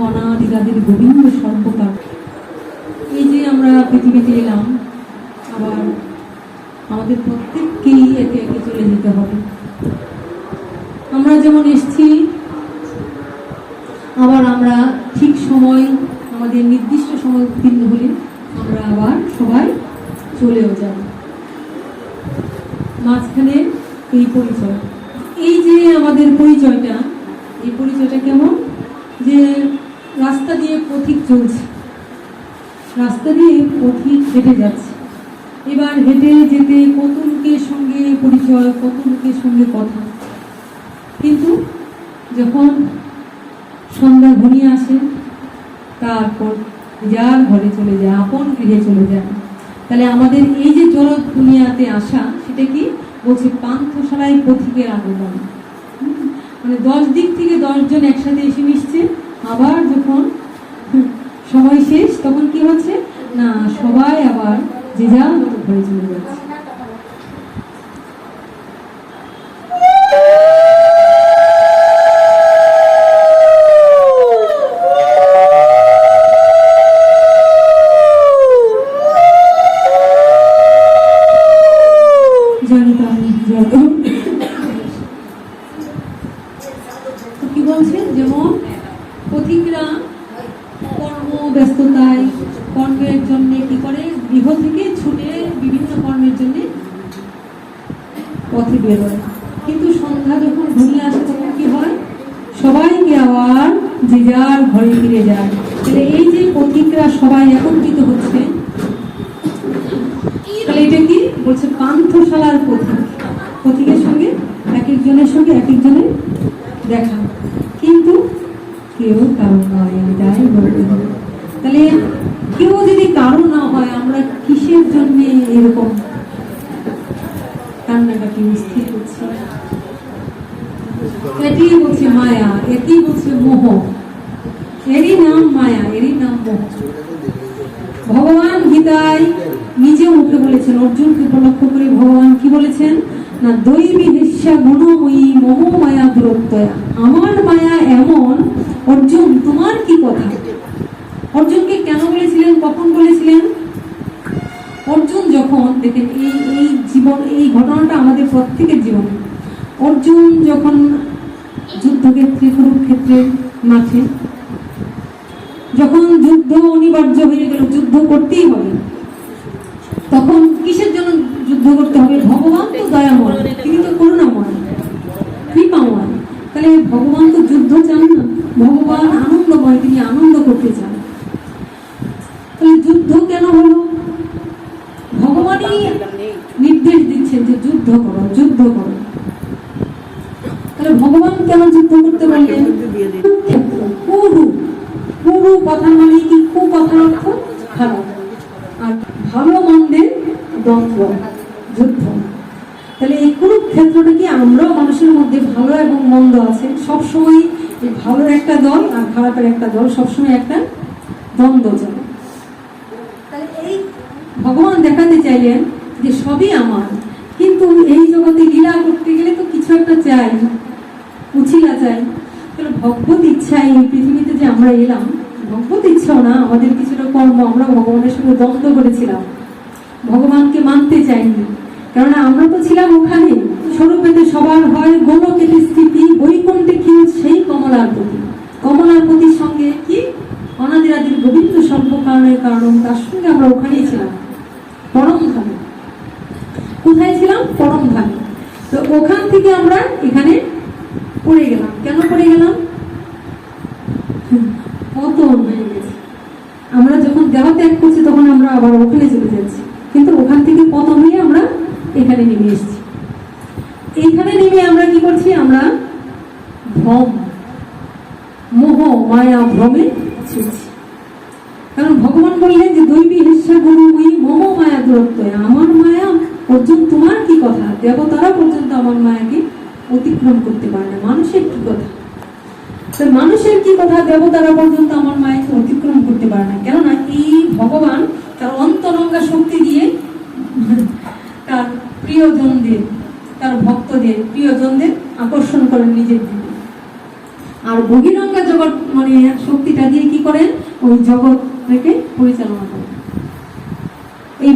অনাদিরাদির গোবিন্দ সর্বকাল। এই যে আমরা পৃথিবীতে এলাম, আবার আমাদের প্রত্যেককেই একে একে চলে যেতে হবে। আমরা যেমন এসছি, আবার আমরা ঠিক সময়, আমাদের নির্দিষ্ট সময় উত্তীর্ণ হলে আমরা আবার সবাই চলেও যাব। মাঝখানে এই পরিচয়, এই যে আমাদের পরিচয়টা, এই পরিচয়টা কেমন, যে রাস্তা দিয়ে পথিক চলছে, রাস্তা দিয়ে পথিক হেঁটে যাচ্ছে। এবার হেঁটে যেতে কত লোকের সঙ্গে পরিচয়, কত লোকের সঙ্গে কথা, কিন্তু যখন সন্ধ্যা ঘনিয়ে আসে তারপর যার ঘরে চলে যায়, আপন গৃহে চলে যায়। তাহলে আমাদের এই যে জড় দুনিয়াতে আসা, সেটা কি বলছে, পান্থশালায় পথিকের আগমন। মানে 10 দিক থেকে 10 জন একসাথে এসে মিশছে, আবার যখন সময় শেষ তখন কি হচ্ছে না, সবাই আবার যে যার মতো ঘরে চলে যাচ্ছে। কি বলছেন, যেমন পথিকরা কর্মব্যস্ততায়, কর্মের জন্য কি করে, গৃহ থেকে ছুটে বিভিন্ন কর্মের জন্য পথে বেরোয়, কিন্তু সন্ধ্যা যখন ঘনিয়ে আসে তখন কি হয়, সবাইকে আবার যে যার ঘরে ফিরে যায়। তাহলে এই যে পথিকরা সবাই একত্রিত হচ্ছে, তাহলে এটা কি বলছে, পান্থশালার পথিক। পথিকের সঙ্গে এক একজনের সঙ্গে এক একজনের দেখা, কিন্তু কেউ কারণ নয়, এটাই বলতে হবে। তাহলে কেউ যদি কারণ না হয়, আমরা কিসের জন্য এরকম কান্নাকাটি স্থির করছি? এটি বলছে মায়া, এটি বলছে মোহ। এরই নাম মায়া, এরই নাম মোহ। ভগবান গীতায় নিজে মুখে বলেছেন, অর্জুনকে উপলক্ষ করে ভগবান কি বলেছেন না, দৈবী হিস্যা গুণময়ী মম মায়া দুরত্যয়া। আমার মায়া এমন, অর্জুন তোমার কি কথা? অর্জুনকে কেন বলেছিলেন, কখন বলেছিলেন? অর্জুন যখন দেখেন, এই জীবন, এই ঘটনাটা আমাদের প্রত্যেকের জীবনে। অর্জুন যখন যুদ্ধক্ষেত্রে, কুরুক্ষেত্রের মাঠে যখন যুদ্ধ অনিবার্য হয়ে গেল, যুদ্ধ করতেই হবে, তখন কিসের জন্য যুদ্ধ করতে হবে? ভগবান তো দয়াময়, তিনি তো করুণাময়, কৃপাময়। তাহলে ভগবান তো যুদ্ধ চান না, ভগবান আনন্দময়, তিনি আনন্দ করতে চান। তাহলে যুদ্ধ কেন হলো? ভগবানই নির্দেশ দিচ্ছেন যে যুদ্ধ করো, যুদ্ধ করো। তাহলে ভগবান কেন যুদ্ধ করতে বললেন? কুরু, কুরু কথা মানে কি? কু কথার অর্থ খারাপ, আর ভালো মন্দের দ্বন্দ্ব, যুদ্ধ। তাহলে এই কুরুক্ষেত্রটা কি, আমরাও মানুষের মধ্যে ভালো এবং মন্দ আছে, সবসময় এই ভালোর একটা দল আর খারাপের একটা দল, সবসময় একটা দ্বন্দ্ব চলে। তাহলে এই ভগবান দেখাতে চাইলেন যে সবই আমার, কিন্তু এই জগতে লীলা করতে গেলে তো কিছু একটা চাই, উছিলা চাই। তাহলে ভগবত ইচ্ছায় এই পৃথিবীতে যে আমরা এলাম, ভগবত ইচ্ছাও না, আমাদের কিছুটা কর্ম, আমরা ভগবানের সঙ্গে দ্বন্দ্ব করেছিলাম, ভগবানকে মানতে চাইনি। কেননা আমরা তো ছিলাম ওখানে, স্বরূপেতে সবার হয় গোলকেতে স্থিতি, বৈকুণ্ঠে ক্ষীণ সেই কমলার প্রতি। কমলার প্রতির সঙ্গে কি, অনাদিরাদির গোবিন্দ সর্বকারণের কারণ, তার সঙ্গে আমরা ওখানেই ছিলাম, পরম ধামে। কোথায় ছিলাম? পরম ধামে। তো ওখান থেকে আমরা এখানে পড়ে গেলাম। কেন পড়ে গেলাম? পতন হয়ে গেছে। আমরা যখন দেহ ত্যাগ করছি তখন আমরা আবার ওখানে চলে যাচ্ছি, কিন্তু ওখান থেকে পতন হয়ে আমরা এখানে নেমে এসেছি। এইখানে নেমে আমরা কি করছি? আমরা ভ্রম, মোহ, মায়া, ভ্রমে ছুটছি। কারণ ভগবান বললেন যে দৈবী হিস্যা গুণময়ী মম মায়া দুরত্যয়া। আমার মায়া, অর্জুন তোমার কি কথা? দেবতারা পর্যন্ত আমার মায়াকে অতিক্রম করতে পারে না, মানুষের কি কথা? মানুষের কি কথা, দেবতারা পর্যন্ত আমার মায়াকে অতিক্রম করতে পারে না। কেননা এই ভগবান তার অন্তরঙ্গা শক্তি দিয়ে তার প্রিয়জনদের, তার ভক্তদের, প্রিয়জনদের আকর্ষণ করেন নিজের দিকে। আর বহিরঙ্গা জগৎ মানে শক্তিটা দিয়ে কি করেন, ওই জগৎটাকে পরিচালনা করেন। এই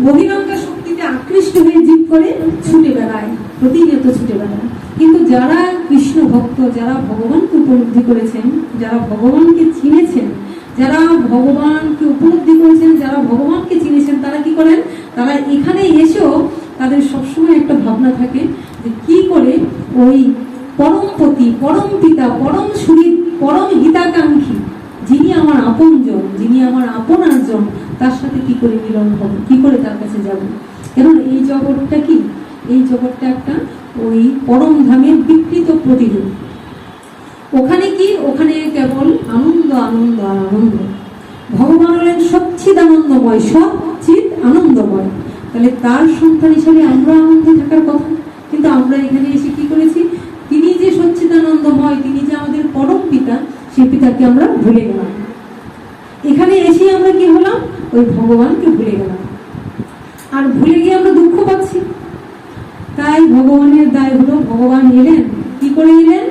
বহিরঙ্গা শক্তিতে আকৃষ্ট হয়ে জীব করে ছুটে বেড়ায়, প্রতিনিয়ত ছুটে বেড়ায়। কিন্তু যারা কৃষ্ণ ভক্ত, যারা ভগবানকে উপলব্ধি করেছেন, যারা ভগবানকে চিনেছেন, যারা ভগবানকে উপলব্ধি করেছেন, যারা ভগবানকে চিনেছেন, তারা কি করেন, তারা এখানে এসেও তাদের সবসময় একটা ভাবনা থাকে যে কি করে ওই পরমপতি, পরম পিতা, পরম সুহৃদ, পরম হিতাকাঙ্ক্ষী, যিনি আমার আপনজন, যিনি আমার আপনারজন, তার সাথে কি করে মিলন হবে, কি করে তার কাছে যাব। কারণ এই জগৎটা কি, এই জগৎটা একটা ওই পরম ধামের বিকৃত প্রতিরূপ। ওখানে কি, ওখানে কেবল আনন্দ আনন্দ আর আনন্দ। ভগবান হলেন সচ্চিদ আনন্দময়, সচ্চিদ আনন্দময়। তাহলে তার সন্তান হিসাবে আমরা আনন্দে থাকার কথা। কিন্তু আমরা এখানে এসে কি করেছি, তিনি যে সচ্চিদানন্দময়, তিনি যে আমাদের পরম পিতা, সেই পিতাকে আমরা ভুলে গেলাম। এখানে এসে আমরা কি হলাম, ওই ভগবানকে ভুলে গেলাম। আর ভুলে গিয়ে আমরা দুঃখ পাচ্ছি। তাই ভগবানের দায় হলো, ভগবান এলেন কি করে এলেন,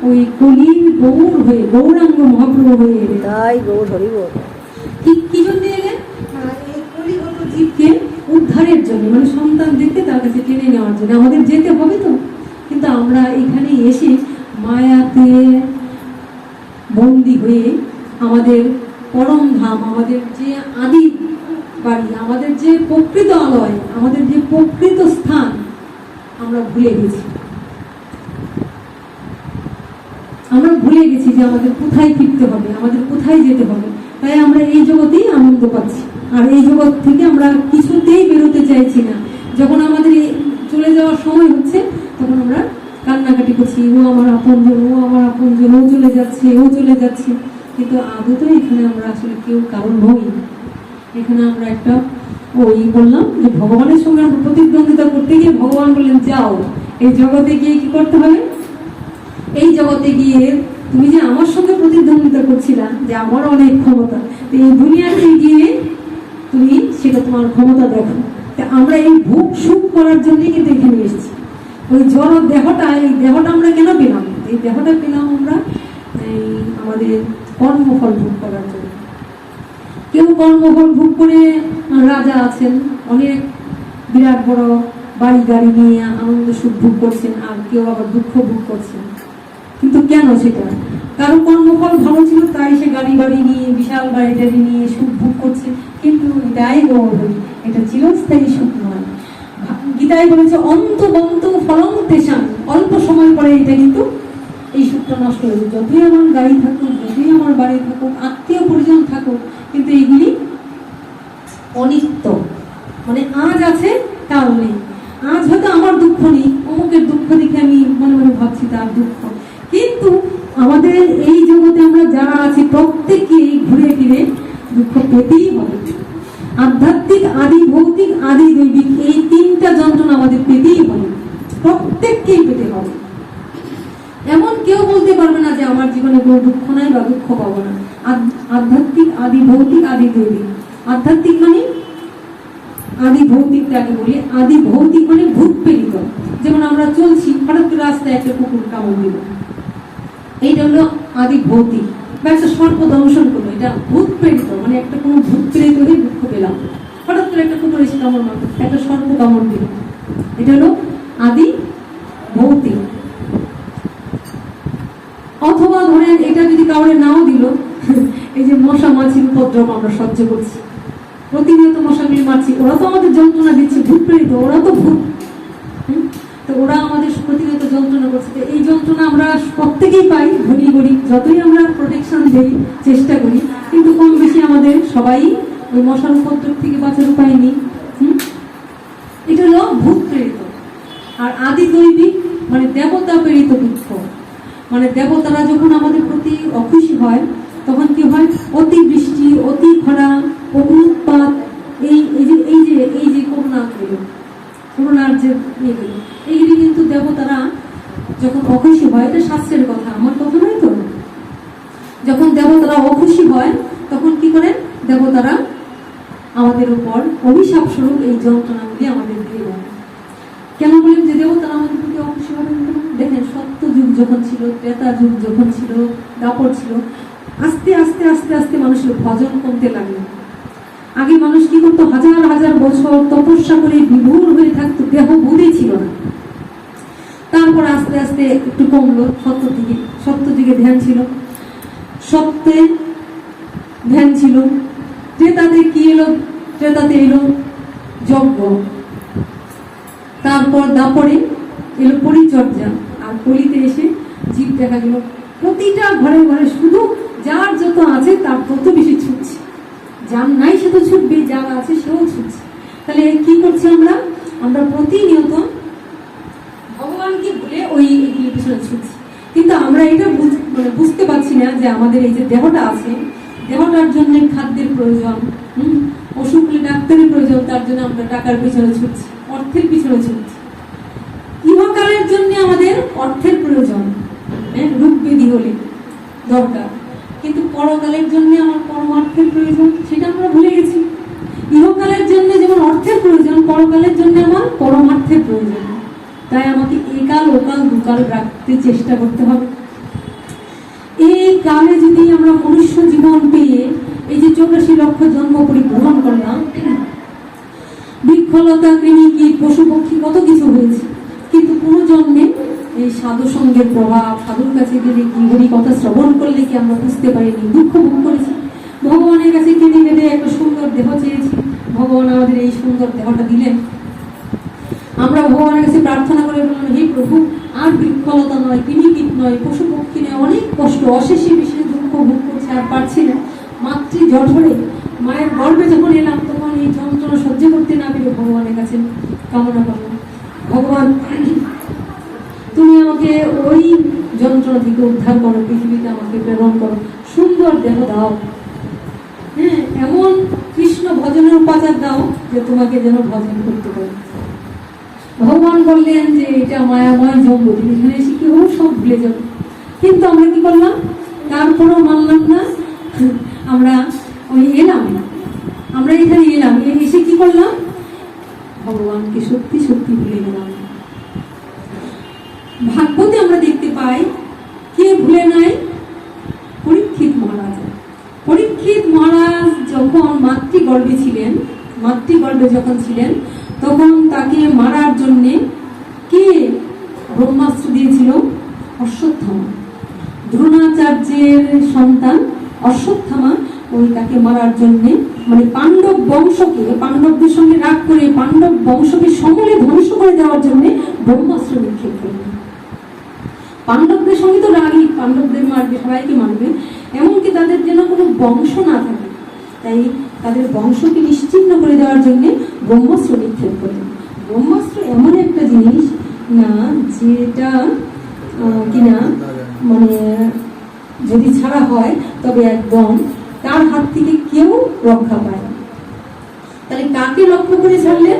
ওই কলির গৌর হয়ে, গৌরাঙ্গ মহাপ্রভু হয়ে এলেন। তাই গৌর হরি বল। কি জন্য এলেন, এই কলিগত জীবকে উদ্ধারের জন্য, মানে সন্তান দেখতে তার কাছে টেনে নেওয়ার জন্য। আমাদের যেতে হবে তো, কিন্তু আমরা এখানে এসে মায়াতে বন্দী হয়ে আমাদের পরম ধাম, আমাদের যে আদি বাড়ি, আমাদের যে প্রকৃত আলয়, আমাদের যে প্রকৃত স্থান, আমরা ভুলে গেছি। আমরা ভুলে গেছি যে আমাদের কোথায় ফিরতে হবে, আমাদের কোথায় যেতে হবে। তাই আমরা এই জগতেই আনন্দ পাচ্ছি, আর এই জগৎ থেকে আমরা কিছুতেই বেরোতে চাইছি না। যখন আমাদের চলে যাওয়ার সময় হচ্ছে, তখন আমরা কান্নাকাটি করছি, ও আমার আপনজন, ও আমার আপনজন, ও চলে যাচ্ছে, ও চলে যাচ্ছে। কিন্তু আদতে এখানে আমরা আসলে কেউ কারণ নই। এখানে আমরা একটা ওই বললাম যে ভগবানের সঙ্গে আমরা প্রতিদ্বন্দ্বিতা করতে গিয়ে ভগবান বললেন যাও, এই জগতে গিয়ে কি করতে হবে, এই জগতে গিয়ে তুমি যে আমার সঙ্গে প্রতিদ্বন্দ্বিতা করছিলা, যে আমার অনেক ক্ষমতা, এই দুনিয়াতে গিয়ে তুমি সেটা তোমার ক্ষমতা দেখো। আমরা এই ভোগ সুখ করার জন্য কিন্তু এখানে এসেছি। ওই জড় দেহটা, এই দেহটা আমরা কেন পেলাম, এই দেহটা পেলাম আমরা এই আমাদের কর্মফল ভোগ করার জন্য। কেউ কর্মফল ভোগ করে রাজা আছেন, অনেক বিরাট বড় বাড়ি গাড়ি নিয়ে আনন্দ সুখ ভোগ করছেন, আর কেউ আবার দুঃখ ভোগ করছেন। কিন্তু কেন সেটা, কারো কর্মফল ভালো ছিল তাই সে গাড়ি বাড়ি নিয়ে, বিশাল বাড়ি গাড়ি নিয়ে সুখ ভোগ করছে। কিন্তু এটাই গৌরব, এটা চিরস্থায়ী সুখ নয়। গীতায় বলেছে অন্ত বন্ত ফলং তেষাং, অল্প সময় পরে এটা কিন্তু এই সুখটা নষ্ট হয়ে যায়। যতই আমার গাড়ি থাকুক, যতই আমার বাড়ি থাকুক, আত্মীয় পরিজন থাকুক, কিন্তু এইগুলি অনিত্য। মানে আজ আছে কাল নেই। আজ হয়তো আমার দুঃখ নেই, অমুকের দুঃখ দেখে আমি মনে মনে ভাবছি তার দুঃখ, কিন্তু আমাদের এই জগতে আমরা যারা আছি প্রত্যেকেই ঘুরে ফিরে দুঃখ পেতেই হবে। আধ্যাত্মিক, আদি ভৌতিক, আদি দৈবিক, এই তিনটা যন্ত্রণা আমাদের পেতেই হবে, প্রত্যেককেই পেতে হবে। এমন কেউ বলতে পারবে না যে আমার জীবনে কোনো দুঃখ নাই বা দুঃখ পাবো না। আধ্যাত্মিক, আদি ভৌতিক, আদি দৈবিক। আধ্যাত্মিক মানে আদি ভৌতিকটাকে বলি, আদি ভৌতিক মানে ভূত প্রেরিত। যেমন আমরা চলছি, হঠাৎ করে রাস্তায় একটা কুকুর কামড় দিল, এইটা হলো আদি ভৌতিক। বা একটা সর্প দংশন করলো, এটা ভূত প্রেরিত, মানে একটা কোনো ভূত প্রেরিত হয়ে দুঃখ পেলাম। হঠাৎ করে একটা কুকুর এসে কামড় মারল, একটা সর্প কামড় দিল, এটা হলো আদি ভৌতিক। অথবা ধরেন এটা যদি কাউরে নাও দিল, এই যে মশা মাছির উপদ্রব আমরা সহ্য করছি, প্রতিনিয়ত মশাগুলি মারছি, ওরা তো আমাদের যন্ত্রণা দিচ্ছে, ভূত প্রেরিত, ওরা তো ভূত। তো ওরা আমাদের প্রতিনিয়ত যন্ত্রণা করছে। এই যন্ত্রণা আমরা প্রত্যেকেই পাই, ধনী গরিব, যতই আমরা প্রোটেকশন দেই, চেষ্টা করি, কিন্তু কম বেশি আমাদের সবাই ওই মশার উপদ্রব থেকে বাঁচার উপায় নেই। এটা হলো ভূত প্রেরিত। আর আদি দৈবিক মানে দেবতা প্রেরিত দুঃখ, মানে দেবতারা যখন আমাদের প্রতি অখুশি হয়, তখন কি হয়, অতিবৃষ্টি, অতি খরা, অগ্নুৎপাত, এই যে করোনার যে এইগুলি কিন্তু দেবতারা যখন অখুশি হয়, এটা শাস্ত্রের কথা, আমার কথা নয় তো। যখন দেবতারা অখুশি হয়, তখন কি করেন দেবতারা আমাদের উপর অভিশাপ স্বরূপ এই যন্ত্রণাগুলি আমাদের দিয়ে দেয়। কেন বলেন যে দেবতারা আমাদের প্রতি অখুশি হবেন? দেখেন সত্য যুগ যখন ছিল, ত্রেতা যুগ যখন ছিল, দাপর ছিল, আস্তে আস্তে আস্তে আস্তে মানুষের ভজন কমতে লাগলো। আগে মানুষ কি করতো, হাজার হাজার বছর তপস্যা করে বিভোর হয়ে থাকতো, দেহ বুদ্ধি ছিল না। তারপর আস্তে আস্তে একটু কমলো, সত্য দিকে ধ্যান ছিল, সত্যে ধ্যান ছিল। ত্রেতাতে কি এলো? ত্রেতাতে এলো যজ্ঞ, তারপর দাপরে এলো পরিচর্যা, আর কলিতে এসে জীব দেখা গেল প্রতিটা ঘরে ঘরে শুধু যার যত আছে তার তত বেশি ছুটছে, যার নাই সে তো ছুটবে, যার আছে সেও ছুটছে। তাহলে কি করছি আমরা? আমরা প্রতিনিয়ত ভগবানকে ভুলে ওই এগুলির পিছনে ছুটছি। কিন্তু আমরা এটা বুঝতে পারছি না যে আমাদের এই যে দেহটা আছে, দেহটার জন্য খাদ্যের প্রয়োজন, অসুখ হলে ডাক্তারের প্রয়োজন, তার জন্য আমরা টাকার পিছনে ছুটছি, অর্থের পিছনে ছুটছি। ইহকালের জন্য আমাদের অর্থের প্রয়োজন, রোগ ব্যাধি হলে দরকার, কিন্তু পরকালের জন্য আমার পরমার্থের প্রয়োজন, সেটা আমরা ভুলে গেছি। ইহকালের জন্য যেমন অর্থের প্রয়োজন, পরকালের জন্য আমার পরমার্থের প্রয়োজন। তাই আমাকে একাল ওকাল দুকাল রাখতে চেষ্টা করতে হবে। এই কালে যদি আমরা মনুষ্য জীবন পেয়ে এই যে 84 লক্ষ জন্ম পরিগ্রহণ করলাম, বৃক্ষলতা, কৃমি, কীট, পশু পক্ষী কত কিছু হয়েছে, কিন্তু কোনো জন্মে এই সাধু সঙ্গের প্রভাব, সাধুর কাছে গেলে কি, হরি কথা শ্রবণ করলে কি আমরা বুঝতে পারিনি, দুঃখ ভোগ করেছি। ভগবানের কাছে কেঁদে কেঁদে একটা সুন্দর দেহ চেয়েছি, ভগবান আমাদের এই সুন্দর দেহটা দিলেন। আমরা ভগবানের কাছে প্রার্থনা করে বললাম, হে প্রভু, আর বৃক্ষলতা নয়, কৃমি কীট নয়, পশু পক্ষী নয়, অনেক কষ্ট, অশেষে বিশেষ দুঃখ ভোগ করছে, আর পারছি না। মাতৃ জঠরে মায়ের গর্ভে যখন এলাম, তখন এই যন্ত্রণা সহ্য করতে না পেরে ভগবানের কাছে কামনা করলাম, ভগবান তুমি আমাকে ওই যন্ত্রণা থেকে উদ্ধার করো, পৃথিবীতে আমাকে প্রেরণ করো, সুন্দর দেহ দাও, হ্যাঁ, এমন কৃষ্ণ ভজনের উপাচার দাও যে তোমাকে যেন ভজন করতে পারি। ভগবান বললেন যে এটা মায়াময় জগৎ, এখানে এসে কি হলো, সব ভুলে যাবে। কিন্তু আমরা কি করলাম? তারপরেও মানলাম না, আমরা ওই এলাম, আমরা এখানে এলাম, এসে কি করলাম? ভগবানকে সত্যি সত্যি ভুলে গেলাম। ভাগবতে আমরা দেখতে পাই, কে ভুলে নাই? পরীক্ষিত মহারাজ। পরীক্ষিত মহারাজ যখন মাতৃগর্ভে ছিলেন, মাতৃগর্ভে যখন ছিলেন, তখন তাকে মারার জন্য কে ব্রহ্মাস্ত্র দিয়েছিল? অশ্বত্থামা, দ্রোণাচার্যের সন্তান অশ্বত্থামা। ওই তাকে মারার জন্য, মানে পাণ্ডব বংশকে, পাণ্ডবদের সঙ্গে রাগ করে পাণ্ডব বংশকে সমূলে ধ্বংস করে দেওয়ার জন্য ব্রহ্মাস্ত্র নিক্ষেপ করলেন। পাণ্ডবদের সঙ্গে তো রাগই, পাণ্ডবদের মারবে, সবাইকে মারবে, এমনকি তাদের যেন কোনো বংশ না থাকে, তাই তাদের বংশকে নিশ্চিহ্ন করে দেওয়ার জন্য ব্রহ্মাস্ত্র নিক্ষেপ করলেন। ব্রহ্মাস্ত্র এমন একটা জিনিস না যেটা কিনা মানে যদি ছাড়া হয় তবে একদম তার হাত থেকে কেউ রক্ষা পায় না। তাহলে কাকে লক্ষ্য করে ছাড়লেন?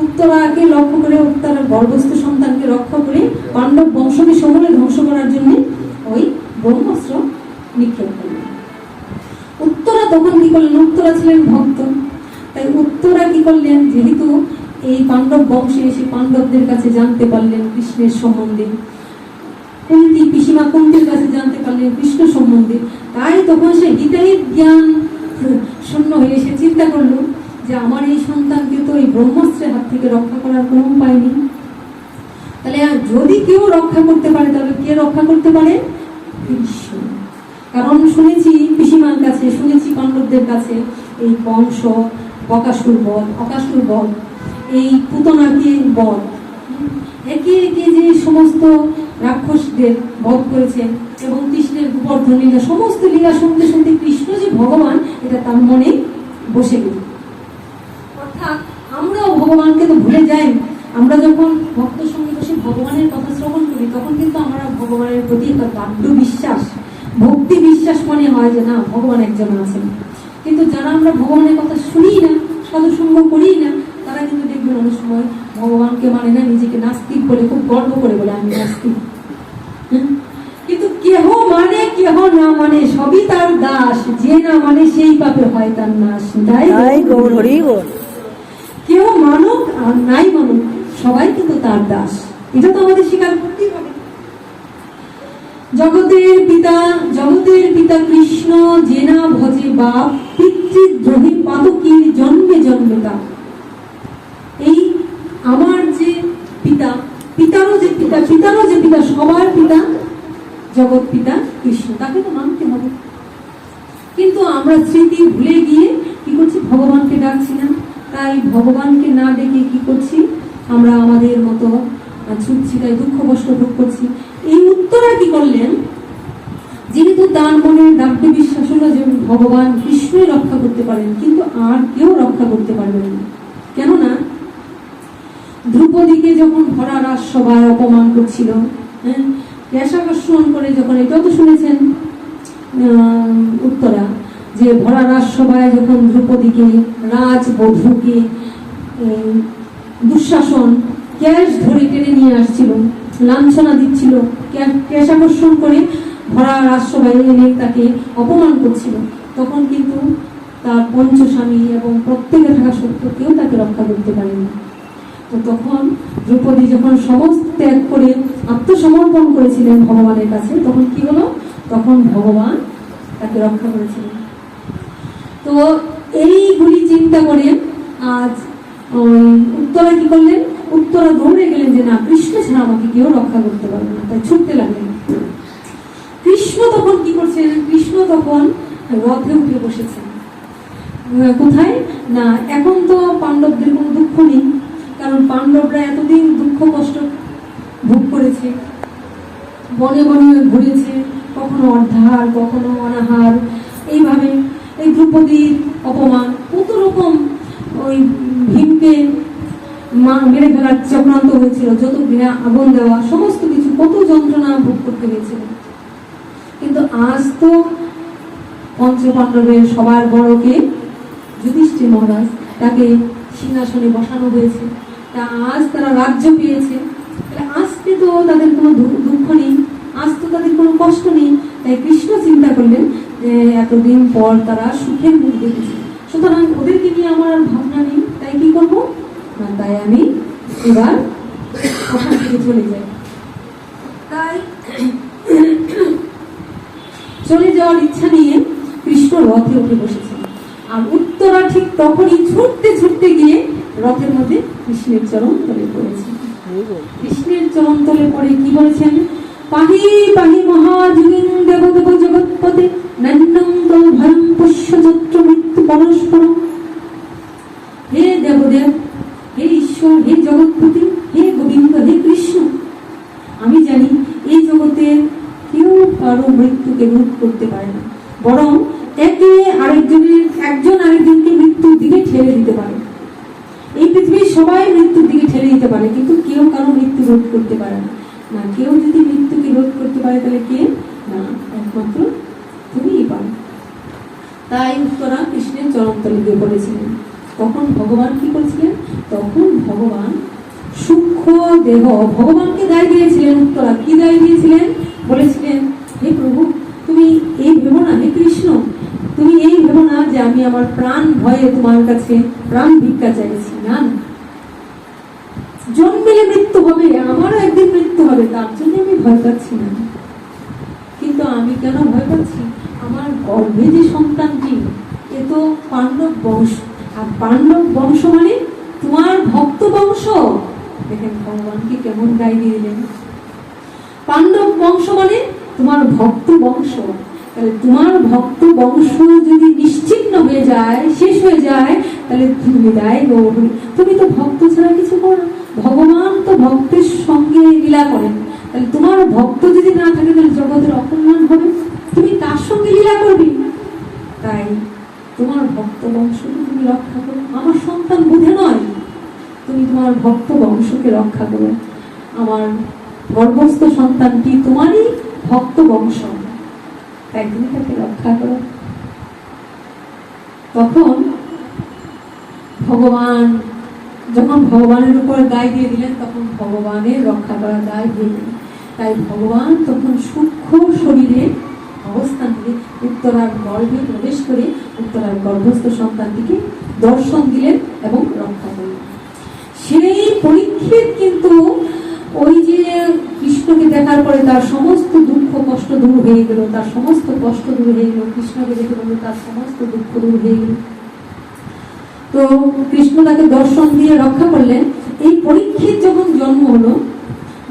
উত্তরাকে লক্ষ্য করে, উত্তরার গর্ভস্থ সন্তানকে রক্ষা করে পাণ্ডব বংশকে সমূলে ধ্বংস করার জন্য ওই ব্রহ্মাস্ত্র নিক্ষেপ করলেন। উত্তরা তখন কি করলেন? উত্তরা ছিলেন ভক্ত, তাই উত্তরা কি করলেন? যেহেতু এই পাণ্ডব বংশে এসে পাণ্ডবদের কাছে জানতে পারলেন কৃষ্ণের সম্বন্ধে, কুন্তি পিসিমা কুন্তির কাছে জানতে পারলেন কৃষ্ণ সম্বন্ধে, তাই তখন সে হিতাহিত জ্ঞান শূন্য হয়ে এসে চিন্তা করলো যে আমার এই সন্তানকে তো এই ব্রহ্মাস্ত্রের হাত থেকে রক্ষা করার কোনো উপায় নেই। তাহলে যদি কেউ রক্ষা করতে পারে, তাহলে কে রক্ষা করতে পারে? কৃষ্ণ। কারণ শুনেছি পিসিমার কাছে, শুনেছি পাণ্ডবদের কাছে এই বংশ, বকাসুর বধ, অকাসুর বধ, এই পুতনাকে বধ, একে একে যে সমস্ত রাক্ষসদের বধ করেছেন এবং কৃষ্ণের গোবর্ধন লীলা, সমস্ত লীলা শুনতে শুনতে কৃষ্ণ যে ভগবান এটা তার মনে বসে গেল। অর্থাৎ আমরাও ভগবানকে তো ভুলে যাই। আমরা যখন ভক্ত সঙ্গে বসে ভগবানের কথা শ্রবণ করি, তখন কিন্তু আমরা ভগবানের প্রতি একটা গাঢ় বিশ্বাস, ভক্তি বিশ্বাস মনে হয় যে না, ভগবান একজন আছেন। কিন্তু যারা আমরা ভগবানের কথা শুনি না, সাধুসঙ্গ করি না, তারা কিন্তু দেখবেন অনেক সময় ভগবানকে মানে না, নিজেকে নাস্তিক বলে খুব গর্ব করে বলে আমি নাস্তিক। কিন্তু কেহ মানে কেহ না মানে সবই তার দাস, যে না মানে সেই পাপে হয় তার নাশ। কেউ মানুক আর নাই মানুক, সবাই কিন্তু তার দাস। এটা তো আমাদের স্বীকার করতেই হবে। জগতের পিতা কৃষ্ণ জেনা ভজে বাপ, পিতৃদ্রোহী পাতকীর জন্মে জন্মে তা। এই আমার যে পিতা, পিতারও যে পিতা, সবার পিতা জগৎ পিতা কৃষ্ণ, তাকে তো মানতে হবে। কিন্তু আমরা স্মৃতি ভুলে গিয়ে কি করছি, ভগবানকে ডাকছি না। তাই ভগবানকে না ডেকে কি করছি, আমরা আমাদের মতো ছুটছি, তাই দুঃখ কষ্ট ভোগ করছি। এই উত্তরা কি করলেন, যেহেতু তার মনে ডাকতে বিশ্বাস হলো যে ভগবান কৃষ্ণই রক্ষা করতে পারেন, কিন্তু আর কেউ রক্ষা করতে পারবেন না। কেননা দ্রৌপদীকে যখন ভরা রাজসভায় অপমান করছিল, কেশাকর্ষণ করে, যখন এটাও তো শুনেছেন উত্তরা, যে ভরা রাজসভায় যখন দ্রৌপদীকে, রাজবধূকে দুঃশাসন ক্যাশ ধরে টেনে নিয়ে আসছিল, লাঞ্ছনা দিচ্ছিল, কেশাকর্ষণ করে ভরা রাজসভায় এনে তাকে অপমান করছিল, তখন কিন্তু তার পঞ্চস্বামী এবং প্রত্যেকে থাকা সত্ত্বেও কেউ তাকে রক্ষা করতে পারেনি। তো তখন দ্রৌপদী যখন সমস্ত ত্যাগ করে আত্মসমর্পণ করেছিলেন ভগবানের কাছে, তখন কি হলো, তখন ভগবান তাকে রক্ষা করেছিলেন। তো এইগুলি চিন্তা করে আজ উত্তরা কি করলেন, উত্তরা দৌড়ে গেলেন যে না, কৃষ্ণ ছাড়া আমাকে কেউ রক্ষা করতে পারবে না, তাই ছুটতে লাগলেন। কৃষ্ণ তখন কি করছেন, কৃষ্ণ তখন রথে উঠে বসেছেন। কোথায় না, এখন তো পাণ্ডবদের কোনো দুঃখ নেই, কারণ পাণ্ডবরা এতদিন দুঃখ কষ্ট ভোগ করেছে, বনে বনে ঘুরেছে, কখনো অর্ধাহার কখনো অনাহার, এইভাবে এই দ্রৌপদীর অপমান, কত রকম, ওই ভীমকে মেরে ফেলার চক্রান্ত হয়েছিল, যত ঘৃণা আগুন দেওয়া, সমস্ত কিছু, কত যন্ত্রণা ভোগ করতে হয়েছিল। কিন্তু আজ তো পঞ্চপাণ্ডবের সবার বড়কে যুধিষ্ঠির মহারাজ, তাকে সিংহাসনে বসানো হয়েছে, তা আজ তারা রাজ্য পেয়েছে, আজকে তো তাদের কোনো দুঃখ নেই, আজ তো তাদের কোনো কষ্ট নেই। তাই কৃষ্ণ চিন্তা করলেন যে এতদিন পর তারা সুখের মুখ দেখেছে, সুতরাং ওদেরকে নিয়ে আমার ভাবনা নেই, তাই কি করবো না, তাই আমি এবার ওখান থেকে চলে যাই। তাই চলে যাওয়ার ইচ্ছা নিয়ে কৃষ্ণ রথে উঠে বসেছেন, আর উত্তরা ঠিক তখনই ছুটতে ছুটতে গিয়ে রথের মধ্যে কৃষ্ণের চরণ তলে পড়েছে। কৃষ্ণের চরণ তলে পড়ে কি বলেছেন, পাহি পাহি মহাযুগিং দেবদেব জগৎপতে নন্দং তৌ ভয়ং পুষ্যযত্র মৃত্যু পরস্পরম। হে দেবদেব, হে ঈশ্বর, হে জগৎপতি, হে গোবিন্দ, হে কৃষ্ণ, আমি জানি এই জগতে কেউ কারো মৃত্যুকে রোধ করতে পারে না, বরং একজন আরেকজনকে মৃত্যুর দিকে ঠেলে দিতে পারে। এই পৃথিবীর সবাই মৃত্যুর দিকে ঠেলে দিতে পারে, কিন্তু কেউ কারো মৃত্যু রোধ করতে পারে না। না, কেউ যদি মৃত্যুকে রোধ করতে পারে তাহলে কে না, একমাত্র তুমিই পারো। তাই উত্তরা কৃষ্ণের চরণতলে গিয়ে পড়েছিলেন। তখন ভগবান কি করেছিলেন, তখন ভগবান সূক্ষ্ম দেহ ভগবানকে দায় দিয়েছিলেন। উত্তরা কি দায় দিয়েছিলেন, বলেছিলেন, হে প্রভু, তুমি এই ভেবো না, হে কৃষ্ণ, তুমি এই ভেবো না যে আমি আমার প্রাণ ভয়ে তোমার কাছে প্রাণ ভিক্ষা চাইছি, না, জন্মেলে মৃত্যু হবে, আমারও একদিন মৃত্যু হবে, তার জন্য আমি ভয় পাচ্ছি না। কিন্তু আমি কেন ভয় পাচ্ছি, আমার গর্ভে যে সন্তানটি, এ তো পাণ্ডব বংশ, আর পাণ্ডব বংশ মানে তোমার ভক্ত বংশ। দেখেন ভগবানকে কেমন গাই দিয়ে দিলেন, পাণ্ডব বংশ মানে তোমার ভক্ত বংশ। তাহলে তোমার ভক্ত বংশ যদি নিশ্চিহ্ন হয়ে যায়, শেষ হয়ে যায়, তাহলে তুমি দায় গৌরী, তুমি তো ভক্ত ছাড়া কিছু করো। ভগবান তো ভক্তের সঙ্গে লীলা করেন, তাহলে তোমার ভক্ত যদি না থাকে তাহলে জগতের অকল্যাণ হবে, তুমি তার সঙ্গে লীলা করবি। তাই তোমার ভক্ত বংশকে তুমি রক্ষা করো, আমার সন্তান বুঝে নয়, তুমি তোমার ভক্ত বংশকে রক্ষা করো, আমার গর্ভস্থ সন্তানটি তোমারই ভক্ত বংশ, তাই তুমি তাকে রক্ষা করো। তখন ভগবান যখন ভগবানের উপর দায় দিয়ে দিলেন, তখন ভগবানের রক্ষা করা দায় হয়ে গেল। তাই ভগবান তখন সূক্ষ্ম শরীরে অবস্থান করে উত্তরার গর্ভে প্রবেশ করে উত্তরার গর্ভস্থ সন্তানটিকে দর্শন দিলেন এবং রক্ষা করলেন। সেই পরীক্ষিত কিন্তু ওই যে কৃষ্ণকে দেখার পরে তার সমস্ত দুঃখ কষ্ট দূর হয়ে গেল, তার সমস্ত কষ্ট দূর হয়ে গেল, কৃষ্ণকে দেখে বলল তার সমস্ত দুঃখ দূর হয়ে গেল। তো কৃষ্ণ তাকে দর্শন দিয়ে রক্ষা করলেন। এই পরীক্ষিত যখন জন্ম হলো,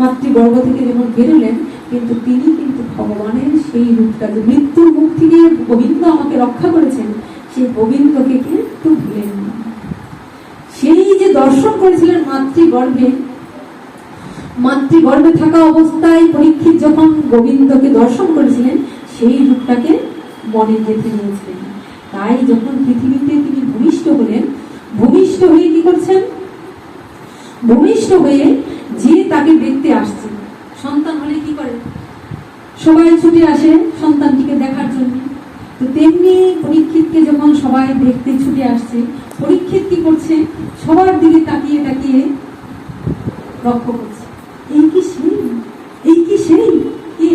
মাতৃগর্ভ থেকে যখন বেরোলেন, কিন্তু তিনি কিন্তু ভগবানের সেই রূপটা, যে মৃত্যুর মুখ থেকে গোবিন্দ আমাকে রক্ষা করেছেন, সেই গোবিন্দকে কিন্তু ভুলেন না। সেই যে দর্শন করেছিলেন মাতৃগর্ভে থাকা অবস্থায় পরীক্ষিত যখন গোবিন্দকে দর্শন করেছিলেন, সেই রূপটাকে মনে গেঁথে নিয়েছিলেন। তাই যখন পৃথিবীতে তিনি ভূমিষ্ঠ হলেন, ভূমিষ্ঠ হয়ে কি করছেন? ভূমিষ্ঠ হয়ে যে তাকে দেখতে আসছে, সন্তান হলে কি করে? সবাই ছুটে আসে সন্তানটিকে দেখার জন্য। তো তেমনি পরীক্ষিতকে যখন সবাই দেখতে ছুটে আসছে, পরীক্ষিত কি করছে? সবার দিকে তাকিয়ে তাকিয়ে লক্ষ্য করছে, এই কি সেই, এই কি সেই, কে?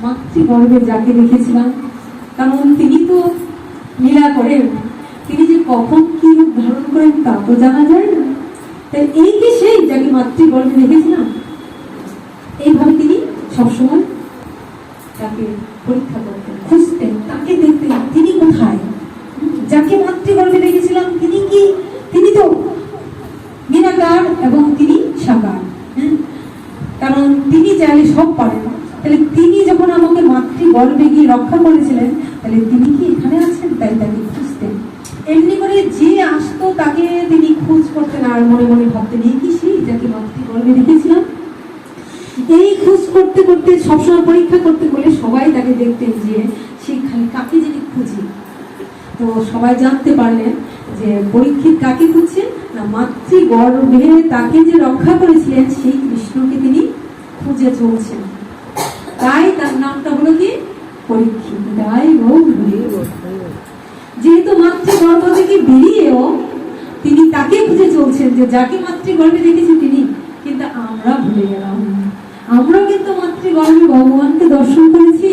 মাতৃগর্ভে যাকে দেখেছিলাম। কারণ তিনি তো লীলা করেন, তিনি যে কখন কি রূপ ধারণ করেন তা তো জানা যায় না। তাই এই কি সেই যাকে মাতৃগর্ভে দেখেছিলাম? এইভাবে তিনি সবসময় তাকে পরীক্ষা করতেন, খুঁজতেন, তাকে দেখতেন, তিনি কোথায়? যাকে মাতৃগর্ভে দেখেছিলাম তিনি কি? তিনি তো নিরাকার এবং তিনি সাকার। কারণ তিনি চাইলে সব পারেন। তাহলে তিনি যখন আমাকে মাতৃগর্ভে গিয়ে রক্ষা করেছিলেন, তাহলে তিনি কি এখানে আছেন? তাই তাকে খুঁজতেন। এমনি করে যে আসতো তাকে তিনি খোঁজ করতেন আর মনে মনে ভাবতেন, এই কি সেই যাকে মাতৃগর্ভে দেখেছিলাম? এই খোঁজ করতে করতে, সবসময় পরীক্ষা করতে করলে সবাই তাকে দেখতেন যে সে খালি কাকে যিনি খুঁজি। তো সবাই জানতে পারলেন যে পরীক্ষিত কাকে খুঁজছেন না, মাতৃগর্ভে তাকে যে রক্ষা করেছিলেন সেই কৃষ্ণকে তিনি খুঁজে চলছেন। তাই তার নামটা হলো কি? পরীক্ষিত। তাই যেহেতু মাতৃগর্ভ থেকে বেরিয়েও তিনি তাকে খুঁজে চলছেন, যে যাকে মাতৃগর্ভে দেখেছি তিনি। কিন্তু আমরা ভুলে গেলাম, আমরাও কিন্তু মাতৃগর্ভে ভগবানকে দর্শন করেছি।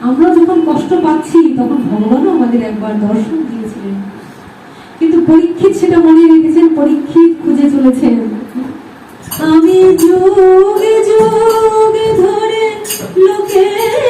আমরা যখন কষ্ট পাচ্ছি তখন ভগবানও আমাদের একবার দর্শন দিয়েছিলেন, কিন্তু পরীক্ষিত সেটা মনে রেখেছেন, পরীক্ষিত খুঁজে চলেছেন। আমি যুগে যুগে ধরে লোকের